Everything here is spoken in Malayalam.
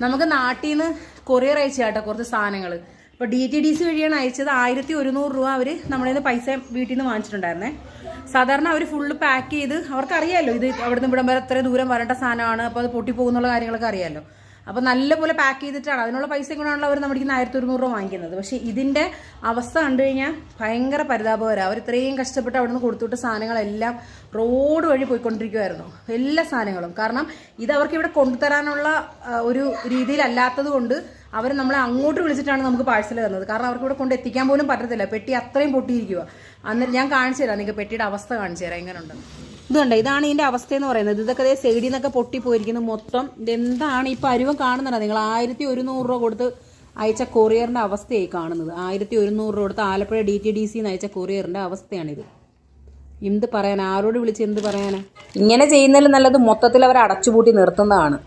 നമുക്ക് നാട്ടിൽ നിന്ന് കൊറിയർ അയച്ചു കേട്ടോ കുറച്ച് സാധനങ്ങൾ. ഇപ്പോൾ DTDC വഴിയാണ് അയച്ചത്. 1100 രൂപ അവർ നമ്മളിൽ നിന്ന് പൈസ വീട്ടിൽ നിന്ന് വാങ്ങിച്ചിട്ടുണ്ടായിരുന്നേ. സാധാരണ അവർ ഫുള്ള് പാക്ക് ചെയ്ത്, അവർക്കറിയാമല്ലോ ഇത് അവിടെ നിന്ന് ഇവിടം വരെ എത്ര ദൂരം വരേണ്ട സാധനമാണ്, അപ്പോൾ അത് പൊട്ടിപ്പോകുന്നുള്ള കാര്യങ്ങളൊക്കെ അറിയാമല്ലോ. അപ്പോൾ നല്ലപോലെ പാക്ക് ചെയ്തിട്ടാണ്, അതിനുള്ള പൈസ കൊണ്ടാണല്ലോ അവർ നമ്മുടെ 1100 രൂപ വാങ്ങിക്കുന്നത്. പക്ഷേ ഇതിൻ്റെ അവസ്ഥ കണ്ടു കഴിഞ്ഞാൽ ഭയങ്കര പരിതാപകരം. അവർ ഇത്രയും കഷ്ടപ്പെട്ട് അവിടെ നിന്ന് കൊടുത്തുവിട്ട സാധനങ്ങളെല്ലാം റോഡ് വഴി പോയിക്കൊണ്ടിരിക്കുമായിരുന്നു, എല്ലാ സാധനങ്ങളും. കാരണം ഇത് അവർക്ക് ഇവിടെ കൊണ്ടുതരാനുള്ള ഒരു രീതിയിലല്ലാത്തത് കൊണ്ട് അവർ നമ്മളെ അങ്ങോട്ട് വിളിച്ചിട്ടാണ് നമുക്ക് പാഴ്സൽ തന്നത്. കാരണം അവർക്ക് ഇവിടെ കൊണ്ട് എത്തിക്കാൻ പോലും പറ്റത്തില്ല, പെട്ടി അത്രയും പൊട്ടിയിരിക്കുക. അന്നേരം ഞാൻ കാണിച്ചു തരാം, നിങ്ങൾക്ക് പെട്ടിയുടെ അവസ്ഥ കാണിച്ചു തരാം എങ്ങനെയുണ്ട്. ഇതുണ്ട്, ഇതാണ് ഇതിൻ്റെ അവസ്ഥ എന്ന് പറയുന്നത്. ഇതൊക്കെ സൈഡിൽ നിന്നൊക്കെ പൊട്ടിപ്പോയിരിക്കുന്നു മൊത്തം. ഇതെന്താണ് ഈ പരുവം കാണുന്നുണ്ടോ നിങ്ങൾ? 1100 രൂപ കൊടുത്ത് അയച്ച കൊറിയറിൻ്റെ അവസ്ഥയായി കാണുന്നത്. 1100 രൂപ കൊടുത്ത് ആലപ്പുഴ DTDC അയച്ച കൊറിയറിൻ്റെ അവസ്ഥയാണിത്. എന്ത് പറയാൻ, ആരോട് വിളിച്ച് എന്ത് പറയാനാ? ഇങ്ങനെ ചെയ്യുന്നതിൽ നല്ലത് മൊത്തത്തിൽ അവർ അടച്ചുപൂട്ടി നിർത്തുന്നതാണ്.